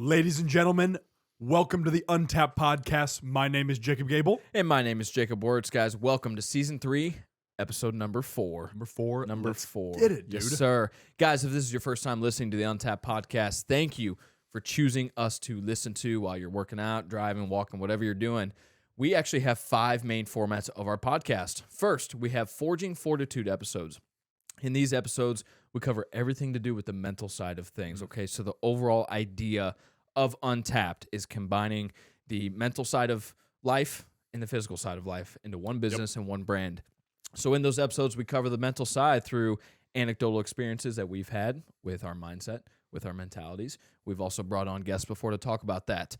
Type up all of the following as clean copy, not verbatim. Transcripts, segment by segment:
Ladies and gentlemen, welcome to the Untapped Podcast. My name is Jacob Gabel. And my name is Jacob Wurtz. Guys, welcome to Season 3, Episode number 4. Number Let's 4. Get Get it, dude. Yes, sir. Guys, if this is your first time listening to the Untapped Podcast, thank you for choosing us to listen to while you're working out, driving, walking, whatever you're doing. We actually have 5 main formats of our podcast. First, we have Forging Fortitude episodes. In these episodes, we cover everything to do with the mental side of things, okay? So the overall idea of Untapped is combining the mental side of life and the physical side of life into one business and one brand. So in those episodes, we cover the mental side through anecdotal experiences that we've had with our mindset, with our mentalities. We've also brought on guests before to talk about that.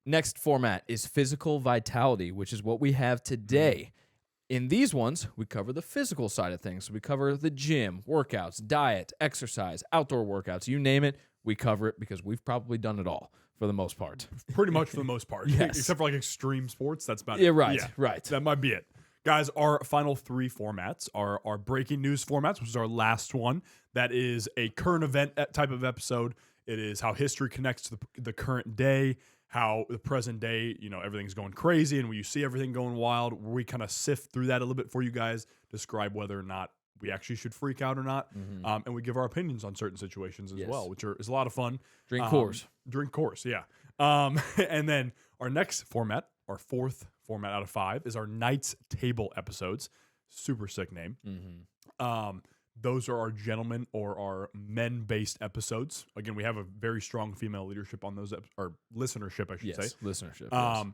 Next format is Physical Vitality, which is what we have today. In these ones, we cover the physical side of things. So we cover the gym, workouts, diet, exercise, outdoor workouts, you name it, we cover it because we've probably done it all for the most part. Pretty much for the most part. Yes. Except for like extreme sports, that's about it. Yeah, right. That might be it. Guys, our final 3 formats are our breaking news formats, which is our last one. That is a current event type of episode. It is how history connects to the current day, how the present day, everything's going crazy, and when you see everything going wild, we kind of sift through that a little bit for you guys, describe whether or not we actually should freak out or not, and we give our opinions on certain situations as well, which is a lot of fun. Drink course. Yeah. And then our next format, our 4th format out of 5, is our Knights Table episodes. Super sick name. Those are our gentlemen or our men-based episodes. Again, we have a very strong female leadership on those, or listenership, I should say. Listenership. Yes.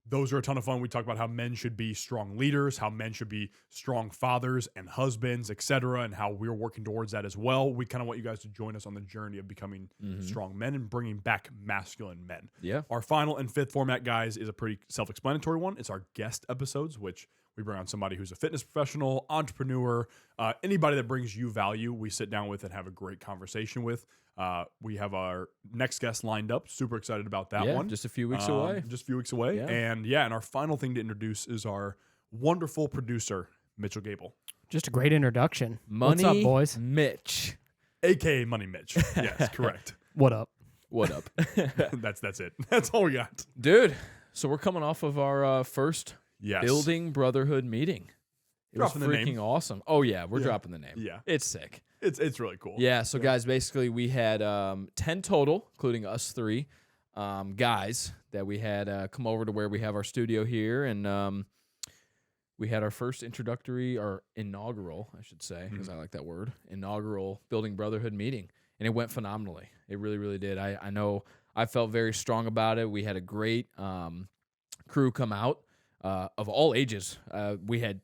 Those are a ton of fun. We talk about how men should be strong leaders, how men should be strong fathers and husbands, etc., and how we're working towards that as well. We kind of want you guys to join us on the journey of becoming strong men and bringing back masculine men. Yeah. Our final and 5th format, guys, is a pretty self-explanatory one. It's our guest episodes, which we bring on somebody who's a fitness professional, entrepreneur, anybody that brings you value, we sit down with and have a great conversation with. We have our next guest lined up. Super excited about that one. Just a few weeks away. Yeah. And our final thing to introduce is our wonderful producer, Mitchell Gable. Just a great introduction. Money What's up, boys? Mitch. AKA Money Mitch. Yes, correct. What up? What up? That's it. That's all we got. Dude, so we're coming off of our first Building Brotherhood meeting. It was freaking awesome. Oh, yeah, we're dropping the name. Yeah. It's sick. It's really cool. Yeah, so guys, basically we had 10 total, including us 3 guys that we had come over to where we have our studio here, and we had our first inaugural, I should say, because I like that word, inaugural Building Brotherhood meeting, and it went phenomenally. It really, really did. I know I felt very strong about it. We had a great crew come out of all ages. We had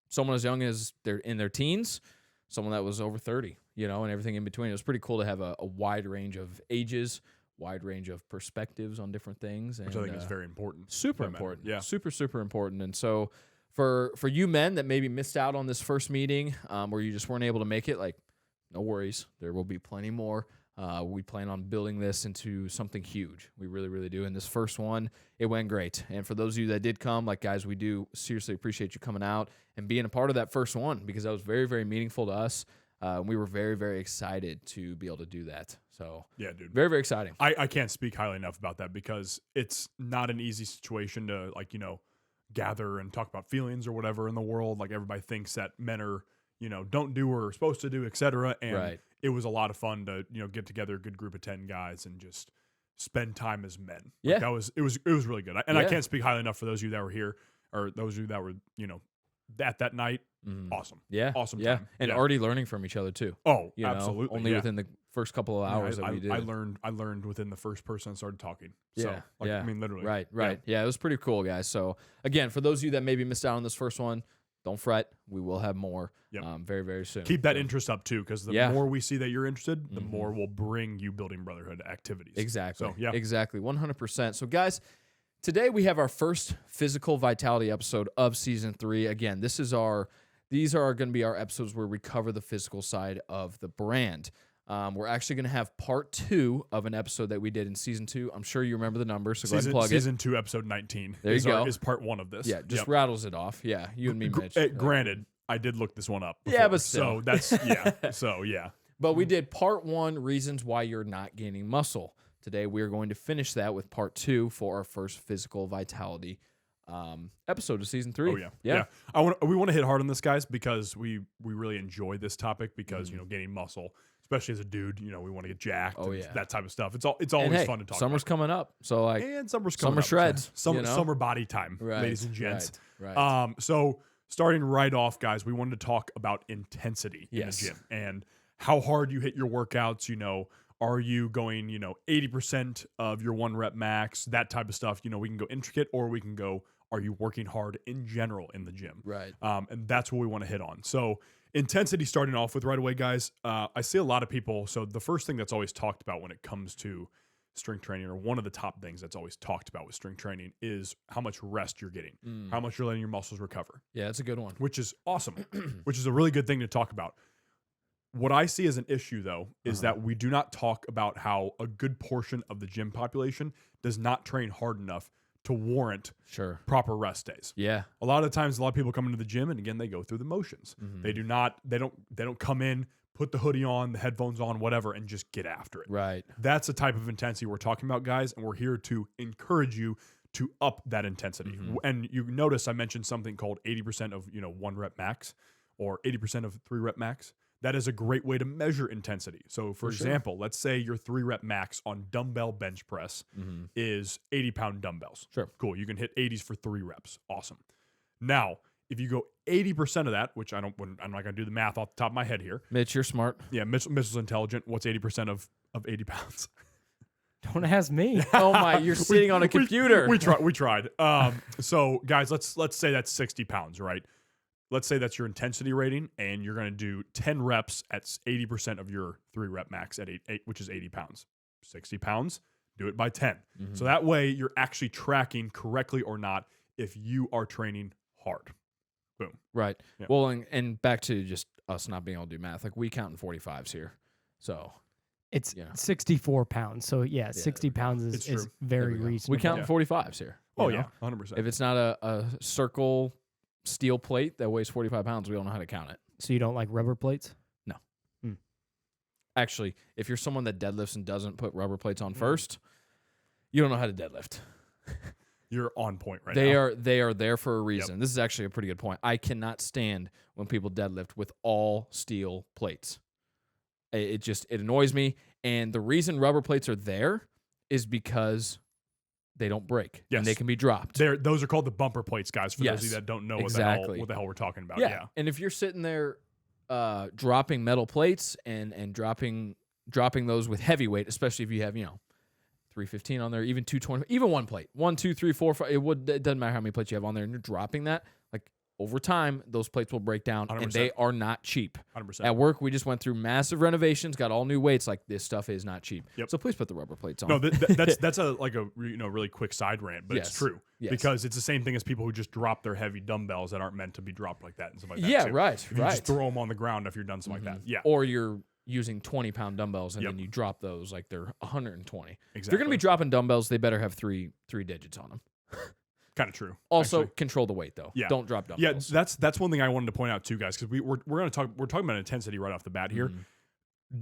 someone as young as they're in their teens, someone that was over 30, and everything in between. It was pretty cool to have a wide range of ages, wide range of perspectives on different things. Which I think is very important. Super important. Yeah. Super, super important. And so for you men that maybe missed out on this first meeting or you just weren't able to make it, no worries. There will be plenty more. We plan on building this into something huge. We really, really do. And this first one, it went great. And for those of you that did come, guys, we do seriously appreciate you coming out and being a part of that first one because that was very, very meaningful to us. We were very, very excited to be able to do that. So, yeah, dude. Very, very exciting. I can't speak highly enough about that because it's not an easy situation to, gather and talk about feelings or whatever in the world. Everybody thinks that men are, don't do or are supposed to do, etc. And it was a lot of fun to, get together a good group of 10 guys and just spend time as men. Yeah. It was really good. And I can't speak highly enough for those of you that were here or those of you that were, at that night. Awesome. Yeah. Awesome yeah. time. And already learning from each other too. Oh, absolutely. Only within the first couple of hours that we did. I learned within the first person that started talking. Yeah. So, I mean, literally. Right. Yeah, it was pretty cool, guys. So, again, for those of you that maybe missed out on this first one, don't fret. We will have more very, very soon. Keep that interest up, too, because the more we see that you're interested, the more we'll bring you Building Brotherhood activities. Exactly. So, Exactly. 100%. So, guys, today we have our first Physical Vitality episode of Season 3. Again, these are going to be our episodes where we cover the physical side of the brand. We're actually going to have part 2 of an episode that we did in Season 2. I'm sure you remember the number, so go ahead and plug Season 2, Episode 19. There you go. Is part 1 of this. Yeah, just rattles it off. Yeah, you and me, Mitch. Granted, I did look this one up before, yeah, but still. So that's, yeah. So, yeah. But we did part 1, reasons why you're not gaining muscle. Today, we are going to finish that with part 2 for our first physical vitality episode of season 3. Oh yeah. We want to hit hard on this, guys, because we really enjoy this topic because gaining muscle, especially as a dude, we want to get jacked. That type of stuff. It's always fun to talk. Summer's about. coming up, so And summer's coming summer up. shreds, Summer body time, ladies and gents. Right. So starting right off, guys, we wanted to talk about intensity in the gym and how hard you hit your workouts. Are you going 80% of your 1 rep max? That type of stuff. We can go intricate, or we can go, are you working hard in general in the gym? Right. And that's what we want to hit on. So intensity starting off with right away, guys. I see a lot of people. So the first thing that's always talked about when it comes to strength training, or one of the top things that's always talked about with strength training, is how much rest you're getting, how much you're letting your muscles recover. Yeah, that's a good one. Which is awesome, which is a really good thing to talk about. What I see as an issue, though, is that we do not talk about how a good portion of the gym population does not train hard enough to warrant proper rest days. Yeah. A lot of times, a lot of people come into the gym and again, they go through the motions. They don't come in, put the hoodie on, the headphones on, whatever, and just get after it. Right. That's the type of intensity we're talking about, guys. And we're here to encourage you to up that intensity. And you notice I mentioned something called 80% of, 1 rep max, or 80% of 3 rep max. That is a great way to measure intensity. So, for example, let's say your 3 rep max on dumbbell bench press is 80-pound dumbbells. Sure. Cool. You can hit 80s for 3 reps. Awesome. Now, if you go 80% of that, which I'm not going to do the math off the top of my head here. Mitch, you're smart. Yeah, Mitchell's intelligent. What's 80% of 80 pounds? Don't ask me. Oh my, you're sitting on a computer. We tried. So, guys, let's say that's 60 pounds, right? Let's say that's your intensity rating, and you're going to do 10 reps at 80% of your 3 rep max at 8, which is 80 pounds. 60 pounds, do it by 10. So that way you're actually tracking correctly or not if you are training hard. Boom. Right. Yeah. Well, and back to just us not being able to do math. Like, we count in 45s here. So it's 64 pounds. So, 60 pounds is very reasonable. we count in 45s here. Oh, yeah, 100%. If it's not a circle steel plate that weighs 45 pounds, we don't know how to count it. So you don't like rubber plates? No. Actually, if you're someone that deadlifts and doesn't put rubber plates on first, you don't know how to deadlift. You're on point right now. They are there for a reason. This is actually a pretty good point. I cannot stand when people deadlift with all steel plates. It annoys me. And the reason rubber plates are there is because they don't break. Yes. And they can be dropped. Those are called the bumper plates, guys, for those of you that don't know what the hell we're talking about. Yeah. And if you're sitting there dropping metal plates and dropping those with heavy weight, especially if you have, 315 on there, even 220, even one plate, 1, 2, 3, 4, 5, it doesn't matter how many plates you have on there, and you're dropping that, like, over time, those plates will break down, 100%. and they are not cheap. 100%. At work, we just went through massive renovations, got all new weights. Like, this stuff is not cheap. Yep. So please put the rubber plates on. No, that's a really quick side rant, but it's true because it's the same thing as people who just drop their heavy dumbbells that aren't meant to be dropped like that and stuff like that. Yeah, too. right. If you just throw them on the ground if you're done something like that. Yeah. Or you're using 20-pound dumbbells and then you drop those like they're 120. Exactly. If you're going to be dropping dumbbells, they better have three digits on them. Kind of true. Also, actually. Control the weight though. Yeah. Don't drop dumbbells. Yeah, that's one thing I wanted to point out too, guys, because we're talking about intensity right off the bat here.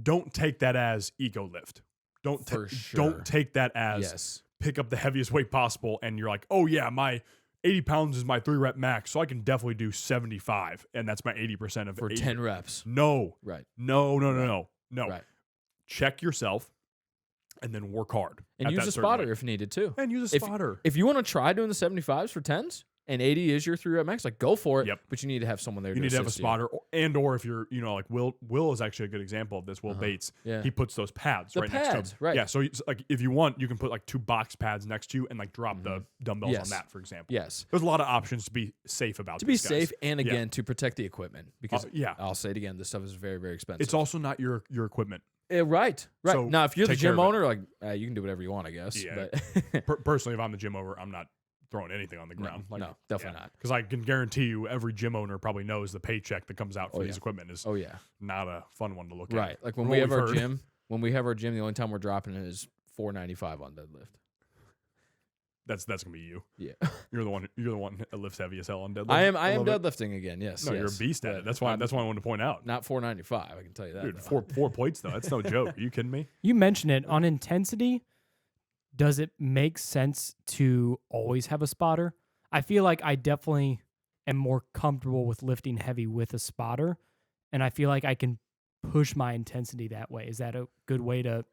Don't take that as ego lift. Don't take that as pick up the heaviest weight possible, and you're like, oh yeah, my 80 pounds is my 3 rep max, so I can definitely do 75, and that's my 80% of for 80. 10 reps. No. Right. No. Right. Check yourself. And then work hard. And use a spotter if needed too. And use a spotter. If you want to try doing the 75s for 10s and 80 is your 3 rep max, like go for it. Yep. But you need to have someone there. You need to have a spotter, or if you're, like Will is actually a good example of this. Will Bates. Yeah. He puts those pads next to him. Right. Yeah. So like if you want, you can put like 2 box pads next to you and like drop the dumbbells on that, for example. Yes. There's a lot of options to be safe about. To be safe and again to protect the equipment because yeah, I'll say it again, this stuff is very, very expensive. It's also not your equipment. Right. So now, if you're the take care gym of owner, like you can do whatever you want, I guess. Yeah. But Personally, if I'm the gym owner, I'm not throwing anything on the ground. No, definitely not. Because I can guarantee you, every gym owner probably knows the paycheck that comes out for these equipment is not a fun one to look at. Right. Like when we have our gym, the only time we're dropping it is $495 on deadlift. That's gonna be you. Yeah, you're the one that lifts heavy as hell on deadlift. I am deadlifting again. Yes. No, you're a beast at it. That's why I wanted to point out. Not $495. I can tell you that. Dude, four plates though. That's no joke. Are you kidding me? You mentioned it on intensity. does it make sense to always have a spotter? I feel like I definitely am more comfortable with lifting heavy with a spotter, and I feel like I can push my intensity that way. Is that a good way to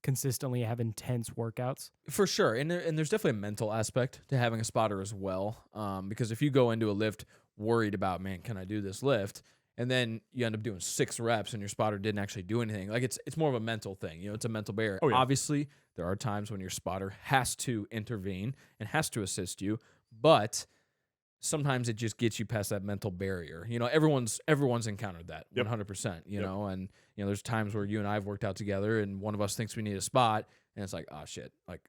consistently have intense workouts? For sure. And there's definitely a mental aspect to having a spotter as well. Because if you go into a lift worried about, man, can I do this lift? And then you end up doing 6 reps and your spotter didn't actually do anything. Like it's more of a mental thing. You know, it's a mental barrier. Oh, yeah. Obviously, there are times when your spotter has to intervene and has to assist you, but sometimes it just gets you past that mental barrier. You know, everyone's encountered that 100%, you know, and you know, there's times where you and I have worked out together and one of us thinks we need a spot and it's like, oh shit, like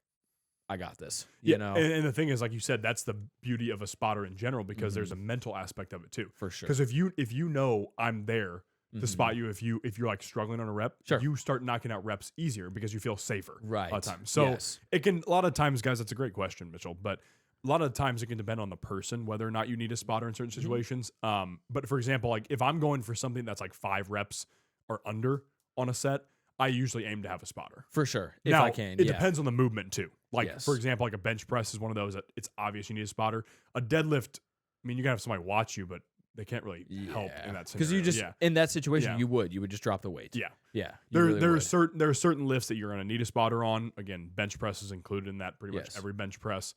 I got this, you know? And the thing is, like you said, that's the beauty of a spotter in general, because there's a mental aspect of it too. For sure. Because if you know I'm there to spot you, if you're like struggling on a rep, you start knocking out reps easier because you feel safer a lot of times. So it can, a lot of times, guys, that's a great question, Mitchell, but a lot of the times it can depend on the person, whether or not you need a spotter in certain situations. But for example, like if I'm going for something that's like 5 reps or under on a set, I usually aim to have a spotter. For sure. If Now, I can. It depends on the movement too. Like, for Yes. example, like a bench press is one of those that it's obvious you need a spotter. A deadlift, I mean, you got to have somebody watch you, but they can't really help in that scenario. Because you just, in that situation, Yeah. you would just drop the weight. Yeah. Yeah. There are certain lifts that you're going to need a spotter on. Again, bench press is included in that, pretty much every bench press.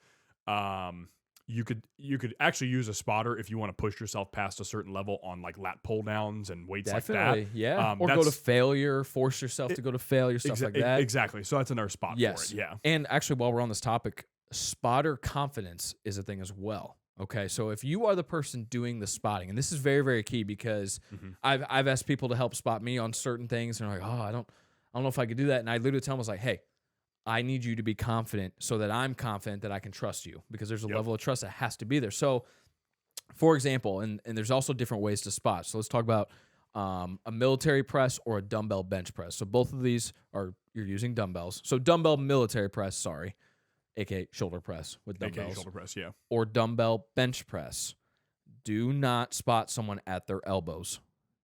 You could actually use a spotter if you want to push yourself past a certain level on like lat pull downs and weights Definitely, like that. Yeah. Or go to failure, force yourself to go to failure, stuff like that. Exactly. So that's another spot for it. Yeah. And actually, while we're on this topic, spotter confidence is a thing as well. Okay. So if you are the person doing the spotting, and this is very, very key, because I've asked people to help spot me on certain things, and they're like, oh, I don't know if I could do that. And I literally tell them, I was like, hey, I need you to be confident so that I'm confident that I can trust you, because there's a level of trust that has to be there. So, for example, and there's also different ways to spot. So let's talk about a military press or a dumbbell bench press. So both of these are, you're using dumbbells. So dumbbell military press, aka shoulder press with dumbbells. AKA shoulder press, yeah. Or dumbbell bench press. Do not spot someone at their elbows.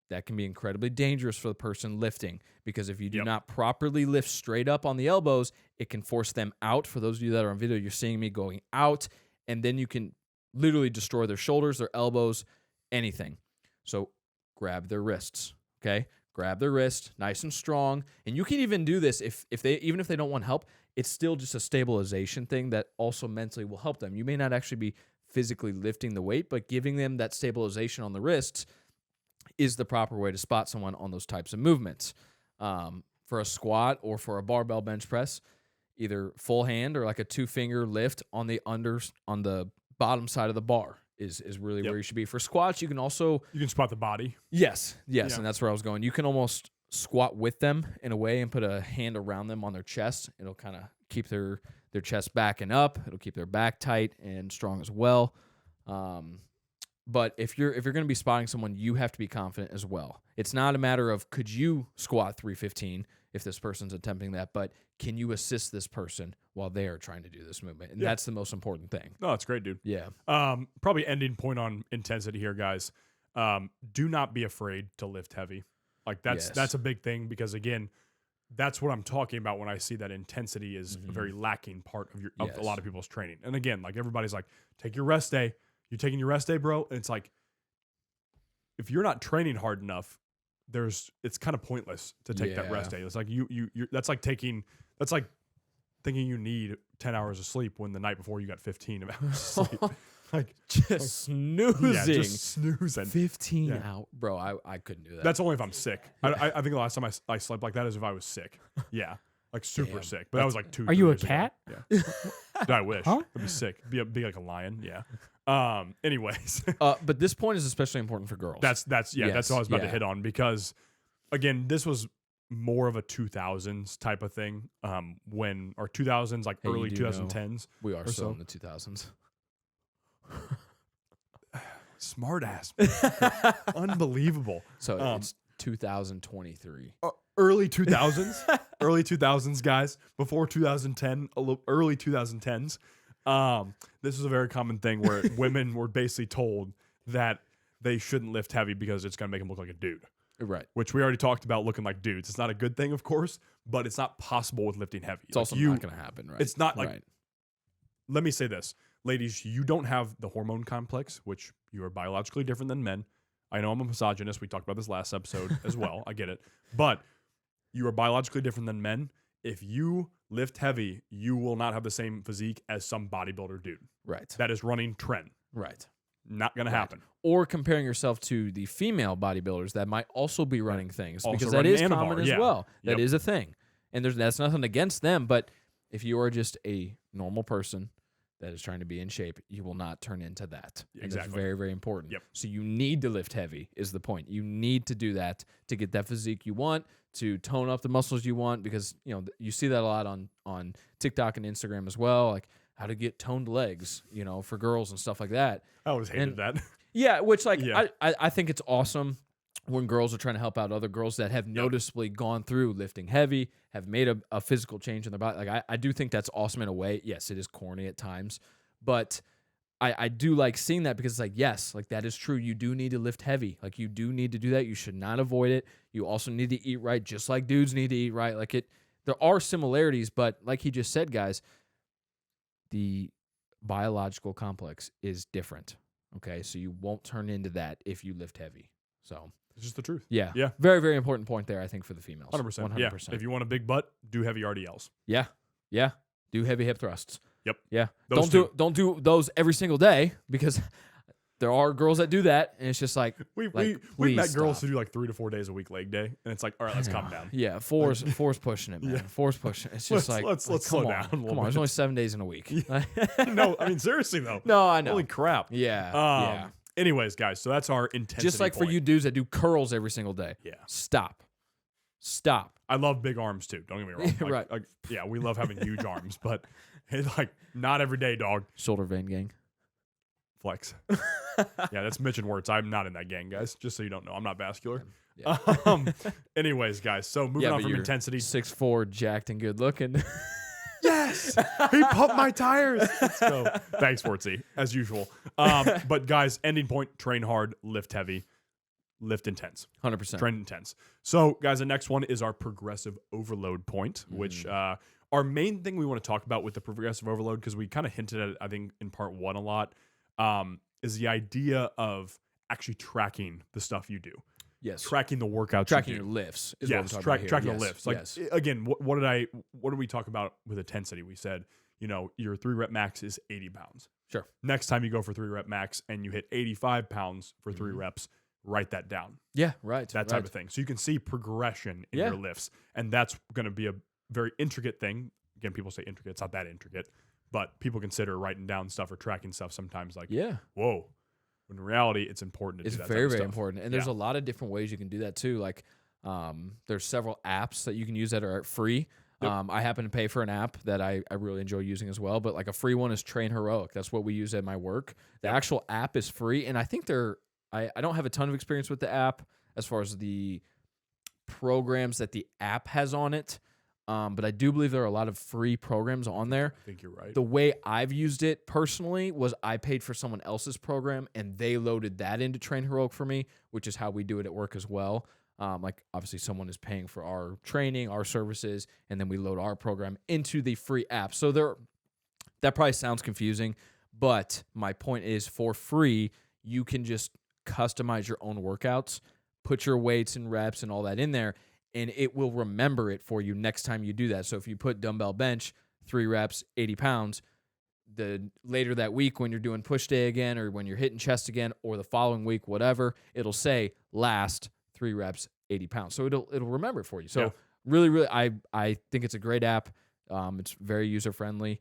That can be incredibly dangerous for the person lifting, because if you do not properly lift straight up on the elbows, it can force them out. For those of you that are on video, you're seeing me going out, and then you can literally destroy their shoulders, their elbows, anything. So grab their wrists, okay? Grab their wrist, nice and strong. And you can even do this if they don't want help. It's still just a stabilization thing that also mentally will help them. You may not actually be physically lifting the weight, but giving them that stabilization on the wrists is the proper way to spot someone on those types of movements. For a squat or for a barbell bench press, either full hand or like a 2-finger lift on the bottom side of the bar is really where you should be. For squats, you can spot the body. Yes, and that's where I was going. You can almost squat with them in a way and put a hand around them on their chest. It'll kind of keep their chest backing up. It'll keep their back tight and strong as well. But if you're going to be spotting someone, you have to be confident as well. It's not a matter of could you squat 315 if this person's attempting that, but can you assist this person while they are trying to do this movement? And that's the most important thing. No, that's great, dude. Yeah. Probably ending point on intensity here, guys. Do not be afraid to lift heavy. Like that's a big thing, because again, that's what I'm talking about when I see that intensity is a very lacking part of a lot of people's training. And again, like everybody's like, take your rest day. You taking your rest day, bro? And it's like, if you're not training hard enough, it's kind of pointless to take that rest day. It's like that's like thinking you need 10 hours of sleep when the night before you got 15 hours of sleep. Like snoozing. Yeah, just snoozing. 15 out. Bro, I couldn't do that. That's only if I'm sick. I think the last time I slept like that is if I was sick. Yeah. Like super sick. But that was like 2 Are you a years ago. cat? Yeah. I wish. Huh? I'd be sick. Be like a lion. Yeah. Anyways. But this point is especially important for girls. That's what I was about to hit on, because again, this was more of a 2000s type of thing. Or 2000s, like early 2010s. We are still in the 2000s. Smart ass. Unbelievable. So it's 2023. Early 2000s. Early 2000s, guys. Before 2010, early 2010s. This was a very common thing where women were basically told that they shouldn't lift heavy because it's going to make them look like a dude. Right. which we already talked about looking like dudes. It's not a good thing, of course, but it's not possible with lifting heavy. It's also not going to happen, right? It's not like, right. Let me say this. Ladies, you don't have the hormone complex, which you are biologically different than men. I know I'm a misogynist. We talked about this last episode as well. I get it. But you are biologically different than men. If you lift heavy, you will not have the same physique as some bodybuilder dude. Right. That is running trend. Right. Not going to happen. Or comparing yourself to the female bodybuilders that might also be running things, Also because that running is Anavar, common as yeah. well. That Yep. is a thing. And that's nothing against them, but if you are just a normal person that is trying to be in shape, you will not turn into that. And Exactly. that's very, very important. Yep. So you need to lift heavy is the point. You need to do that to get that physique you want, to tone up the muscles you want, because you see that a lot on TikTok and Instagram as well, like how to get toned legs, for girls and stuff like that. I always hated that. Yeah, which Yeah. I think it's awesome when girls are trying to help out other girls that have noticeably gone through lifting heavy, have made a physical change in their body. Like I do think that's awesome in a way. Yes, it is corny at times, but I do like seeing that, because it's like, yes, like that is true. You do need to lift heavy. Like you do need to do that. You should not avoid it. You also need to eat right, just like dudes need to eat right. There are similarities, but like he just said, guys, the biological complex is different. Okay, so you won't turn into that if you lift heavy. So It's just the truth. yeah, Yeah. very, very important point there, I think, for the females. 100%. 100%. Yeah. If you want a big butt, do heavy RDLs. Yeah, yeah. Do heavy hip thrusts. Yep. Yeah. Those Don't do those every single day, because there are girls that do that, and it's just like We've please met girls stop. who do like 3 to 4 days a week leg day, and it's like, all right, let's calm down. Yeah, four's pushing it, man. Yeah. Four's pushing it. It's just Let's come slow on, down a come little on. There's bit. only 7 days in a week. No, I mean seriously though. No, I know. Holy crap. Yeah, yeah. Anyways, guys, so that's our intensity. Just like for point. you dudes that do curls every single day. Yeah. Stop. I love big arms too. Don't get me wrong. Right. Yeah, we love having huge arms, but it's like not every day, dog. Shoulder vein gang. Flex. Yeah, that's Mitch and Wurtz. I'm not in that gang, guys. Just so you don't know, I'm not vascular. Yeah. Anyways, guys, so moving on but from you're intensity. 6'4", jacked and good looking. Yes, he pumped my tires. Let's go. Thanks, Wurtzy, as usual. But guys, ending point: train hard, lift heavy, lift intense. 100%. Train intense. So, guys, the next one is our progressive overload point, which our main thing we want to talk about with the progressive overload, because we kind of hinted at it, I think, in part 1 a lot, is the idea of actually tracking the stuff you do. Yes. Tracking the workouts Tracking you do. your lifts is Yes, what we're talking about here. tracking Yes, the lifts. Like yes. again, what did we talk about with intensity? We said, your 3-rep max is 80 pounds. Sure. Next time you go for 3-rep max and you hit 85 pounds for 3 reps, write that down. Yeah, right. That type of thing. So you can see progression in your lifts. And that's going to be a very intricate thing. Again, people say intricate. It's not that intricate. But people consider writing down stuff or tracking stuff sometimes like, whoa. When in reality, it's important to do that. It's very, type of very stuff. important. And there's a lot of different ways you can do that too. Like there's several apps that you can use that are free. Yep. I happen to pay for an app that I really enjoy using as well. But like a free one is Train Heroic. That's what we use at my work. The actual app is free. And I think I don't have a ton of experience with the app as far as the programs that the app has on it. But I do believe there are a lot of free programs on there. I think you're right. The way I've used it personally was I paid for someone else's program and they loaded that into Train Heroic for me, which is how we do it at work as well. Like obviously someone is paying for our training, our services, and then we load our program into the free app. So that probably sounds confusing, but my point is for free, you can just customize your own workouts, put your weights and reps and all that in there, and it will remember it for you next time you do that. So if you put dumbbell bench, 3 reps, 80 pounds, later that week when you're doing push day again or when you're hitting chest again or the following week, whatever, it'll say last 3 reps, 80 pounds. So it'll remember it for you. So really, really, I think it's a great app. It's very user-friendly.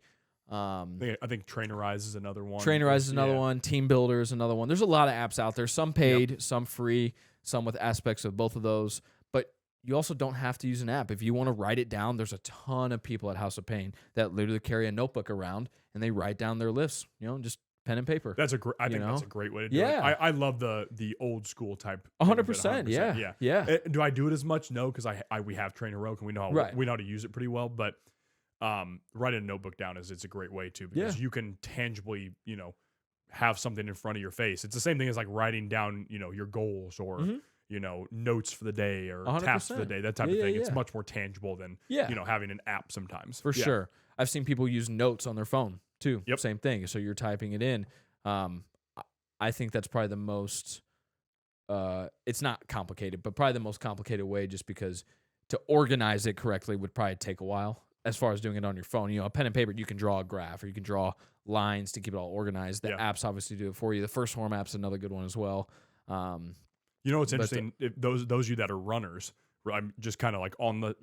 I think Trainerize is another one. Trainerize is another one. Team Builder is another one. There's a lot of apps out there. Some paid, some free, some with aspects of both of those. But you also don't have to use an app. If you want to write it down, there's a ton of people at House of Pain that literally carry a notebook around and they write down their lifts, just pen and paper. I think that's a great way to do it. I love the old school type. 100%. Yeah. Do I do it as much? No, because we have Train Heroic and we know how to use it pretty well. But writing a notebook down it's a great way too, because you can tangibly have something in front of your face. It's the same thing as like writing down your goals or notes for the day or 100%. tasks for the day, that type of Yeah, thing. yeah, It's yeah. much more tangible than Yeah. having an app sometimes. For Yeah. sure. I've seen people use notes on their phone too. Yep. Same thing. So you're typing it in. I think that's probably the most, it's not complicated, but probably the most complicated way, just because to organize it correctly would probably take a while as far as doing it on your phone. A pen and paper, you can draw a graph or you can draw lines to keep it all organized. The apps obviously do it for you. The First Form app's another good one as well. What's interesting? Those of you that are runners, I'm just kind of like on the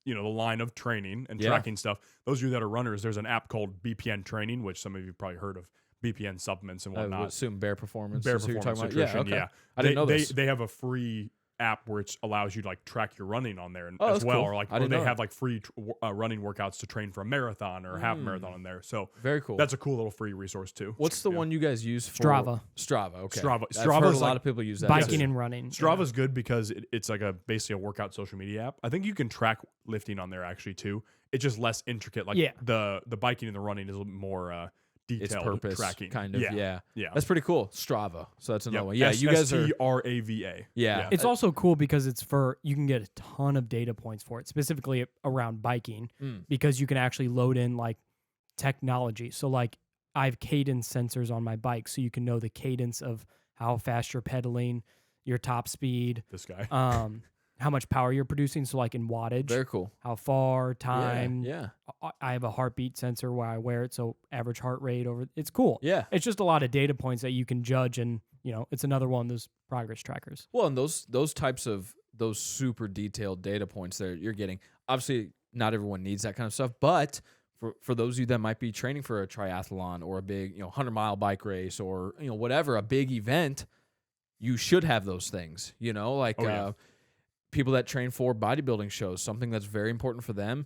line of training and tracking stuff. Those of you that are runners, there's an app called BPN Training, which some of you probably heard of. BPN supplements and whatnot. I would assume Bear Performance. Bear is who you're Performance talking about? Nutrition. Yeah, okay. I didn't know this. They have a free app where it allows you to track your running on there Oh, as that's well, cool. or they have free running workouts to train for a marathon or a half marathon on there. So very cool. That's a cool little free resource too. What's the one you guys use for? Strava. Strava. Okay. Strava's I've heard a lot like of people use that. Biking too. and running. Strava's good because it's basically a workout social media app. I think you can track lifting on there actually too. It's just less intricate. The biking and the running is a little bit more detailed It's purpose tracking. kind of. Yeah. Yeah. That's pretty cool. Strava. So that's another one. Yeah, you S guys are. S3E4. Yeah. It's also cool because you can get a ton of data points for it, specifically around biking, because you can actually load in technology. So I have cadence sensors on my bike, so you can know the cadence of how fast you're pedaling, your top speed, This guy. how much power you're producing. So in wattage, Very cool. how far, time. Yeah. I have a heartbeat sensor where I wear it, so average heart rate over. It's cool. Yeah. It's just a lot of data points that you can judge, and it's another one of those progress trackers. Well, and those types of those super detailed data points that you're getting. Obviously, not everyone needs that kind of stuff, but for those of you that might be training for a triathlon or a big 100-mile bike race or whatever, a big event, you should have those things. People that train for bodybuilding shows, something that's very important for them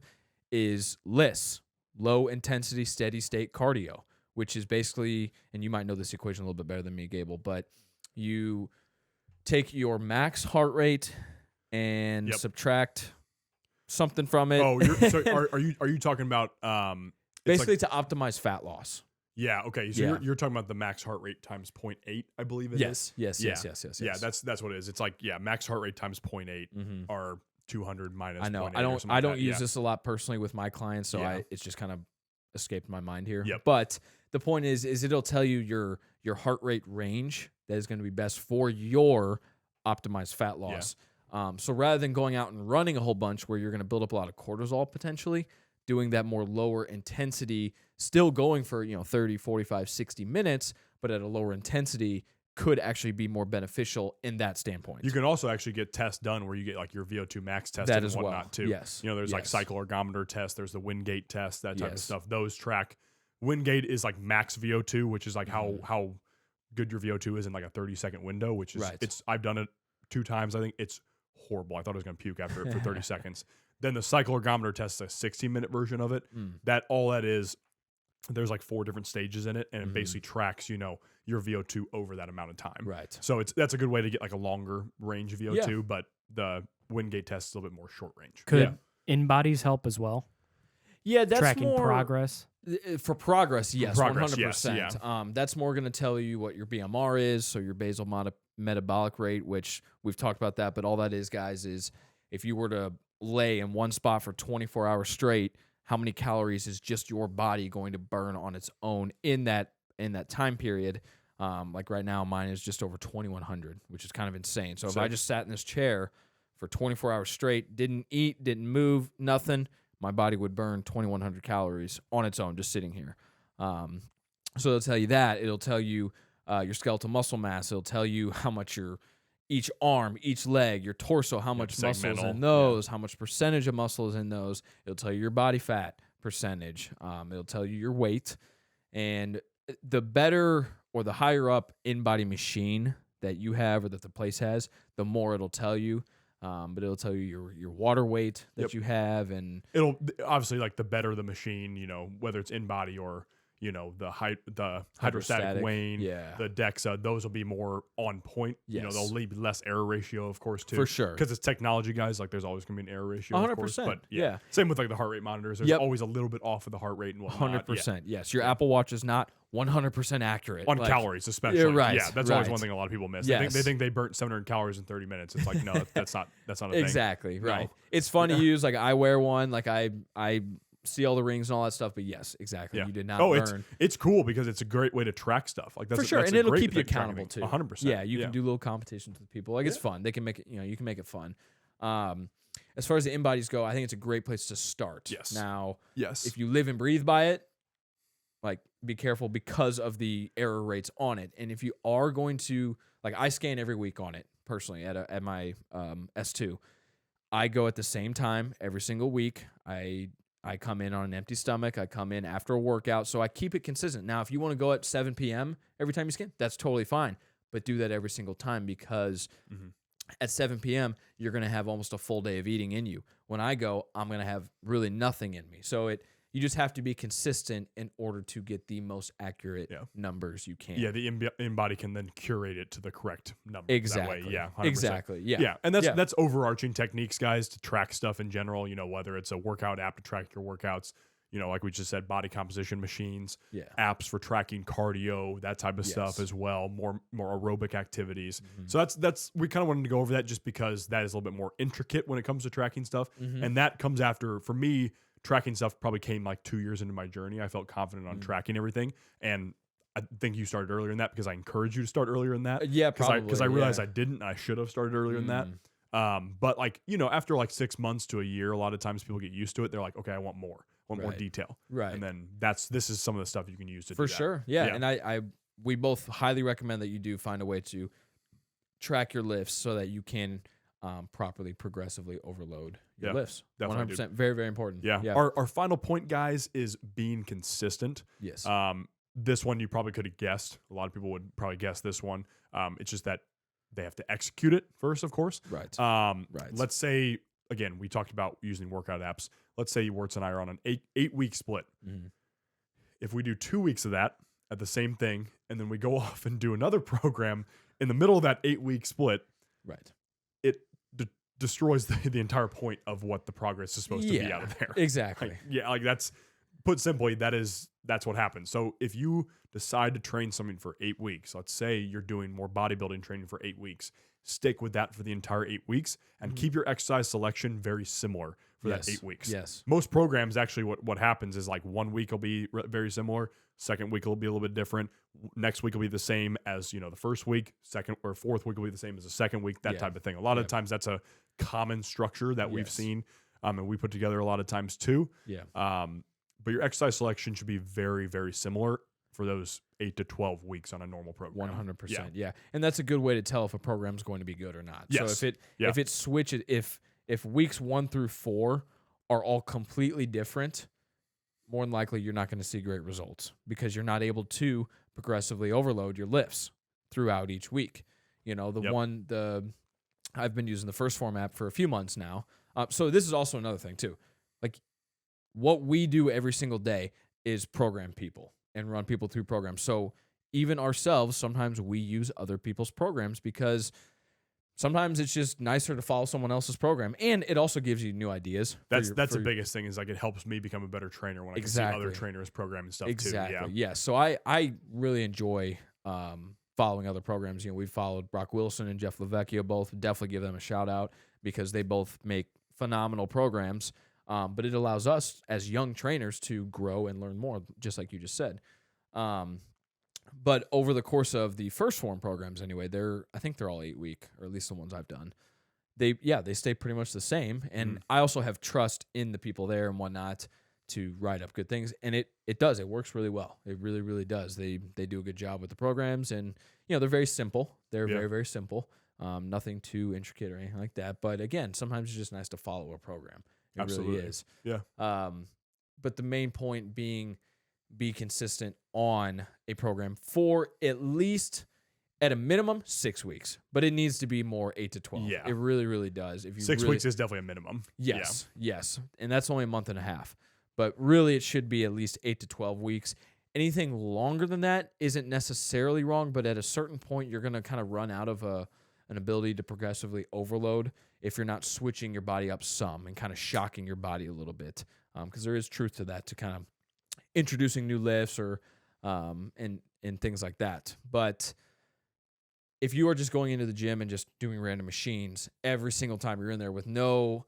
is LISS, low intensity steady state cardio, which is basically, and you might know this equation a little bit better than me, Gable, but you take your max heart rate and subtract something from it. Oh, so are you talking about basically to optimize fat loss? Yeah. Okay. So you're talking about the max heart rate times 0.8, I believe it is. Yes. Yeah. That's what it is. It's max heart rate times 0.8 are 200 minus. I know. 0.8 I don't use this a lot personally with my clients, so it's just kind of escaped my mind here. Yep. But the point is it'll tell you your heart rate range that is going to be best for your optimized fat loss. So rather than going out and running a whole bunch where you're going to build up a lot of cortisol potentially, doing that more lower intensity, still going for 30, 45, 60 minutes, but at a lower intensity could actually be more beneficial in that standpoint. You can also actually get tests done where you get your VO2 max tested that and as whatnot well. too. Yes. There's cycle ergometer test, there's the Wingate test, that type of stuff. Those track. Wingate is max VO2, which is how good your VO2 is in a 30-second window, which is I've done it 2 times. I think it's horrible. I thought I was going to puke after it for 30 seconds. Then the cycle ergometer test is a 60-minute version of it. That is, there's 4 different stages in it, and it basically tracks, your VO2 over that amount of time. Right. So that's a good way to get a longer range VO2, but the Wingate test is a little bit more short range. Could InBodies help as well? Yeah, that's tracking more progress. For progress, yes, 100%. Yes, that's more going to tell you what your BMR is, so your basal metabolic rate, which we've talked about that. But all that is, guys, is if you were to lay in one spot for 24 hours straight, how many calories is just your body going to burn on its own in that time period? Right now, mine is just over 2,100, which is kind of insane. So if I just sat in this chair for 24 hours straight, didn't eat, didn't move, nothing, my body would burn 2,100 calories on its own just sitting here. So it'll tell you that. It'll tell you your skeletal muscle mass. It'll tell you how much each arm, each leg, your torso, how much muscle is in those, how much percentage of muscle is in those. It'll tell you your body fat percentage. It'll tell you your weight. And the better or the higher up in-body machine that you have or that the place has, the more it'll tell you. But it'll tell you your water weight that you have, and it'll obviously the better the machine, whether it's in body or the hydrostatic wane, yeah. the DEXA, those will be more on point. Yes. They'll leave less error ratio, of course, too. For sure. Because it's technology, guys. Like, there's always going to be an error ratio, 100%. Of course. But yeah. Same with like the heart rate monitors. There's always a little bit off of the heart rate and whatnot. 100%. Yes. Your Apple Watch is not 100% accurate. On calories, especially. Right. Yeah, that's always one thing a lot of people miss. Yes. They think they burnt 700 calories in 30 minutes. It's like, no, that's not a thing. Exactly. Right. No. It's fun to use. Like, I wear one. Like, I see all the rings and all that stuff, but yes, exactly. You did not burn. It's cool because it's a great way to track stuff. Like, that's for sure, that's and a it'll great keep you thing, tracking accountable too. 100%. Yeah, you can do little competitions with people. Like, it's fun. They can make it. You can make it fun. As far as the InBodies go, I think it's a great place to start. Yes. Now, Yes. if you live and breathe by it, like, be careful because of the error rates on it. And if you are going to, like, I scan every week on it personally at my S2. I go at the same time every single week. I come in on an empty stomach. I come in after a workout. So I keep it consistent. Now, if you want to go at 7 p.m. every time you scan, that's totally fine. But do that every single time because at 7 p.m., you're going to have almost a full day of eating in you. When I go, I'm going to have really nothing in me. So you just have to be consistent in order to get the most accurate numbers you can. Yeah, the InBody can then curate it to the correct number. Exactly. That way. Yeah, 100%. Exactly. Yeah. Yeah, and that's overarching techniques, guys, to track stuff in general. Whether it's a workout app to track your workouts, like we just said, body composition machines, apps for tracking cardio, that type of stuff as well. More aerobic activities. So that's we kind of wanted to go over that just because that is a little bit more intricate when it comes to tracking stuff, and that comes after, for me. Tracking stuff probably came like 2 years into my journey. I felt confident on tracking everything. And I think you started earlier in that because I encouraged you to start earlier in that. Yeah, probably. Because I realized I didn't. I should have started earlier in that. But like, after like 6 months to a year, a lot of times people get used to it. They're like, okay, I want more. I want more detail. Right. And then this is some of the stuff you can use to do For that. sure. Yeah. And we both highly recommend that you do find a way to track your lifts so that you can properly, progressively overload your lifts. 100%. Very, very important. Yeah. Our final point, guys, is being consistent. Yes. This one you probably could have guessed. A lot of people would probably guess this one. It's just that they have to execute it first, of course. Right. Let's say, again, we talked about using workout apps. Let's say Wurtz and I are on an 8-week split. If we do 2 weeks of that at the same thing, and then we go off and do another program in the middle of that 8-week split, it destroys the entire point of what the progress is supposed to be out of there. Exactly. Like that's, put simply, that's what happens. So if you decide to train something for 8 weeks, let's say you're doing more bodybuilding training for 8 weeks, stick with that for the entire 8 weeks and keep your exercise selection very similar for that 8 weeks. Yes. Most programs, actually, what happens is like 1 week will be very similar. Second week will be a little bit different. Next week will be the same as, the first week. Second or fourth week will be the same as the second week, that type of thing. A lot of times that's a common structure that we've seen and we put together a lot of times too. Yeah. But your exercise selection should be very, very similar for those 8 to 12 weeks on a normal program. 100%. Yeah. And that's a good way to tell if a program's going to be good or not. Yes. So if it switches, if weeks 1 through 4 are all completely different, more than likely you're not going to see great results because you're not able to progressively overload your lifts throughout each week. I've been using the First Form app for a few months now. So this is also another thing too. Like, what we do every single day is program people and run people through programs. So even ourselves, sometimes we use other people's programs because sometimes it's just nicer to follow someone else's program, and it also gives you new ideas. That's the biggest thing is like it helps me become a better trainer when I can see other trainers programming stuff too. Yeah. So I really enjoy following other programs. We followed Brock Wilson and Jeff Lavecchia both. Definitely give them a shout out because they both make phenomenal programs. But it allows us as young trainers to grow and learn more, just like you just said. But over the course of the First Form programs, anyway, I think they're all 8 week, or at least the ones I've done. They stay pretty much the same. And I also have trust in the people there and whatnot to write up good things. And it does. It works really well. It really, really does. They do a good job with the programs, and they're very simple. They're very, very simple. Nothing too intricate or anything like that. But again, sometimes it's just nice to follow a program. It Absolutely. really is. Yeah. But the main point being, be consistent on a program for at least, at a minimum, 6 weeks. But it needs to be more 8 to 12. Yeah. It really, really does. If you 6 weeks is definitely a minimum. Yes. And that's only a month and a half. But really, it should be at least 8 to 12 weeks. Anything longer than that isn't necessarily wrong, but at a certain point, you're going to kind of run out of an ability to progressively overload if you're not switching your body up some and kind of shocking your body a little bit. Because there is truth to that, to kind of introducing new lifts or and things like that. But if you are just going into the gym and just doing random machines every single time you're in there with no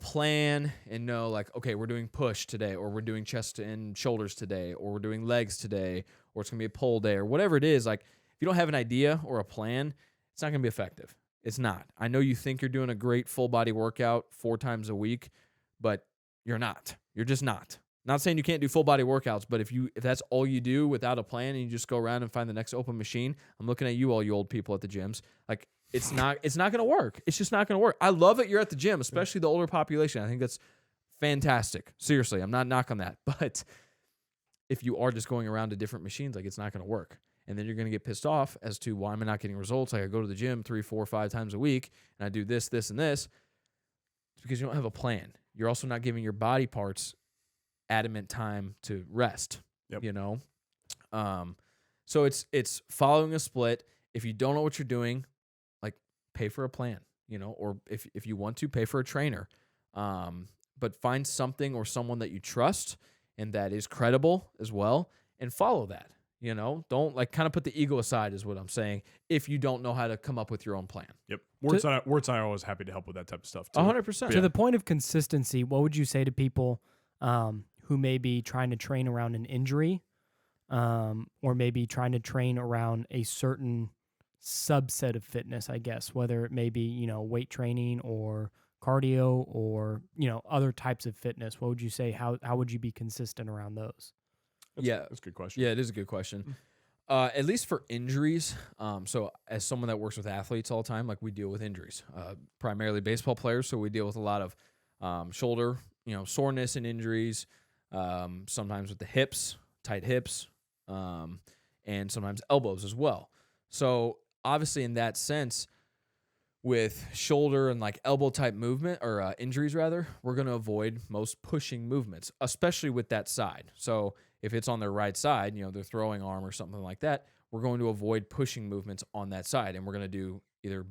plan and no like, okay, we're doing push today, or we're doing chest and shoulders today, or we're doing legs today, or it's going to be a pull day, or whatever it is, like if you don't have an idea or a plan, it's not going to be effective. It's not. I know you think you're doing a great full body workout 4 times a week, but you're not. You're just not. Not saying you can't do full body workouts, but if that's all you do without a plan and you just go around and find the next open machine, I'm looking at you, all you old people at the gyms. Like it's not going to work. It's just not going to work. I love that you're at the gym, especially the older population. I think that's fantastic. Seriously, I'm not knocking that. But if you are just going around to different machines, like it's not going to work. And then you're going to get pissed off as to why am I not getting results? Like I go to the gym 3, 4, 5 times a week and I do this, this, and this. It's because you don't have a plan. You're also not giving your body parts adamant time to rest. Yep. You know? So it's following a split. If you don't know what you're doing, like pay for a plan, you know, or if you want to, pay for a trainer. But find something or someone that you trust and that is credible as well and follow that. You know, don't like kind of put the ego aside is what I'm saying if you don't know how to come up with your own plan. Yep. Wurtz and I are always happy to help with that type of stuff too. 100%. To the point of consistency, what would you say to people who may be trying to train around an injury or maybe trying to train around a certain subset of fitness, I guess, whether it may be, you know, weight training or cardio or, you know, other types of fitness? What would you say? How would you be consistent around those? That's a good question. Yeah, it is a good question. At least for injuries. So as someone that works with athletes all the time, like we deal with injuries, primarily baseball players. So we deal with a lot of shoulder, you know, soreness and injuries, sometimes with the hips, tight hips, and sometimes elbows as well. So obviously in that sense, with shoulder and like elbow type movement or injuries rather, we're going to avoid most pushing movements, especially with that side. So if it's on their right side, you know, their throwing arm or something like that, we're going to avoid pushing movements on that side. And we're going to do either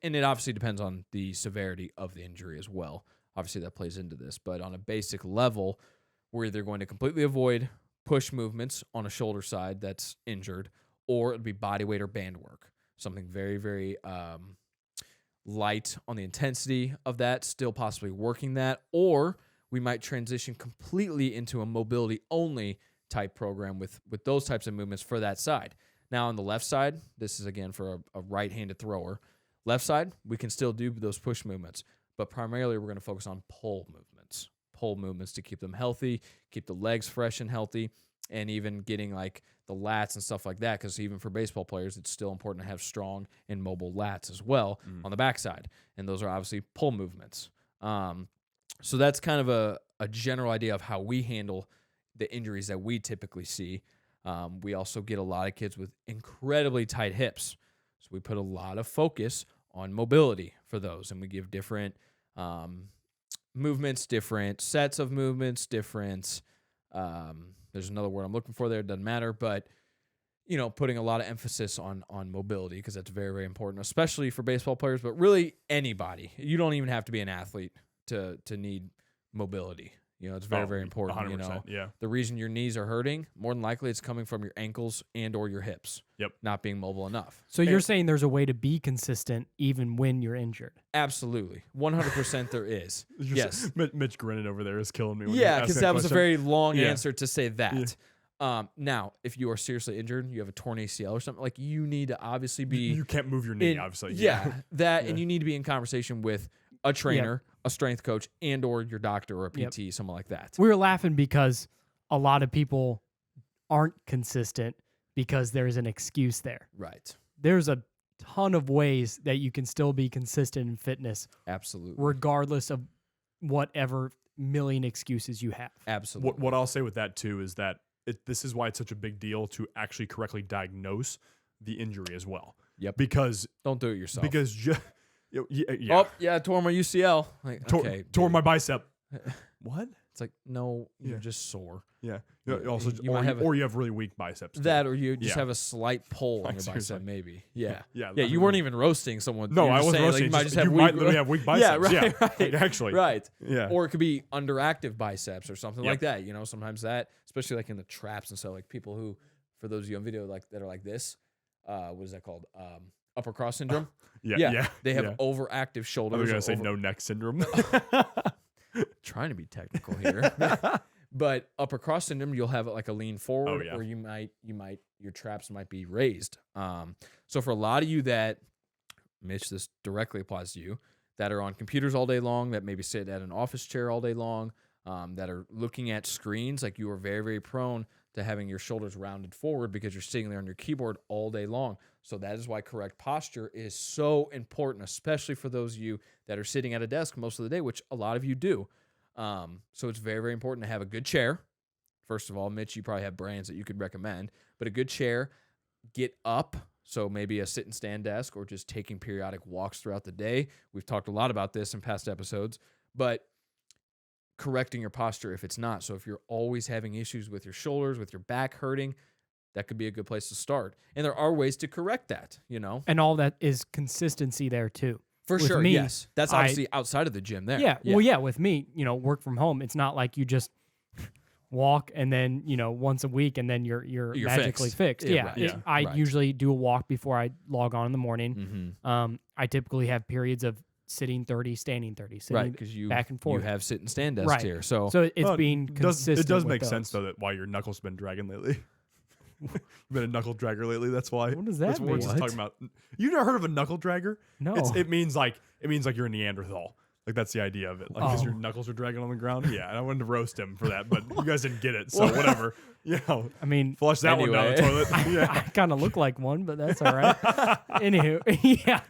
and it obviously depends on the severity of the injury as well. Obviously that plays into this, but on a basic level, we're either going to completely avoid push movements on a shoulder side that's injured, or it'll be body weight or band work. Something very, very light on the intensity of that, still possibly working that, or we might transition completely into a mobility only type program with those types of movements for that side. Now on the left side, this is again for a right-handed thrower. Left side, we can still do those push movements, but primarily we're going to focus on pull movements to keep them healthy, keep the legs fresh and healthy, and even getting like the lats and stuff like that, because even for baseball players, it's still important to have strong and mobile lats as well on the backside. And those are obviously pull movements. So that's kind of a general idea of how we handle the injuries that we typically see. We also get a lot of kids with incredibly tight hips. So we put a lot of focus on mobility for those, and we give different movements, different sets of movements, different there's another word I'm looking for there, it doesn't matter, but you know, putting a lot of emphasis on mobility, because that's very, very important, especially for baseball players, but really anybody. You don't even have to be an athlete to need mobility. You know, it's very, very important. 100%, you know, yeah. The reason your knees are hurting, more than likely it's coming from your ankles and or your hips. Yep. Not being mobile enough. So you're saying there's a way to be consistent even when you're injured? Absolutely. 100% there is. Yes. Mitch grinning over there is killing me. Yeah, because that was a very long answer to say that. Yeah. Now, if you are seriously injured, you have a torn ACL or something, like you need to obviously be... You can't move your knee, obviously. And you need to be in conversation with a trainer, a strength coach, and or your doctor or a PT, someone like that. We were laughing because a lot of people aren't consistent because there's an excuse there. Right. There's a ton of ways that you can still be consistent in fitness. Absolutely. Regardless of whatever million excuses you have. Absolutely. What I'll say with that too is that this is why it's such a big deal to actually correctly diagnose the injury as well. Yep. Because don't do it yourself. Because oh yeah, I tore my UCL. Like, tore my bicep. What? It's like, no, you're Yeah. just sore. Yeah. Yeah, Also, you might have or you have really weak biceps. too. That, or you just Yeah. have a slight pull Like, on your seriously. bicep, maybe. Yeah. Yeah. Yeah, you weren't even roasting someone. No, You're I just wasn't saying, roasting. Like, you might just have you weak, might literally have weak biceps. Yeah, right, right. Like, actually. Right. Yeah. Or it could be underactive biceps or something Yep. like that. You know, sometimes that, especially like in the traps and stuff, like people who, for those of you on video, like that are like this, what is that called? Upper cross syndrome. Yeah. They have yeah. overactive I shoulders. was gonna or say no neck syndrome. Trying to be technical here. But upper cross syndrome, you'll have like a lean forward, yeah. or your traps might be raised. So for a lot of you that, Mitch, this directly applies to you, that are on computers all day long, that maybe sit at an office chair all day long, that are looking at screens, like you are very, very prone to having your shoulders rounded forward because you're sitting there on your keyboard all day long. So that is why correct posture is so important, especially for those of you that are sitting at a desk most of the day, which a lot of you do. So it's very, very important to have a good chair. First of all, Mitch, you probably have brands that you could recommend, but a good chair, get up. So maybe a sit and stand desk, or just taking periodic walks throughout the day. We've talked a lot about this in past episodes, but correcting your posture if it's not. So if you're always having issues with your shoulders, with your back hurting, that could be a good place to start. And there are ways to correct that, you know? And all that is consistency there too. For With sure, me, yes. That's obviously outside of the gym there. Yeah. Well, yeah, with me, work from home, it's not like you just walk and then, once a week and then you're magically fixed. Yeah, Yeah. right. Yeah. I Right. usually do a walk before I log on in the morning. Mm-hmm. I typically have periods of sitting 30, standing 30, sitting Right, because you back and forth. You have sit and stand desks Right. here. So So it's Well, being consistent. It does with make those. sense though that why your knuckles been dragging lately. You've been a knuckle dragger lately. That's why. What does that That's what we're mean? just What? talking about. You never heard of a knuckle dragger? No. It means like you're a Neanderthal. Like that's the idea of it. Like because Oh. your knuckles are dragging on the ground. Yeah, and I wanted to roast him for that, but you guys didn't get it. So whatever. I mean, Flush that one down the Anyway. toilet. Yeah. I kind of look like one, but that's all right. Anywho, yeah.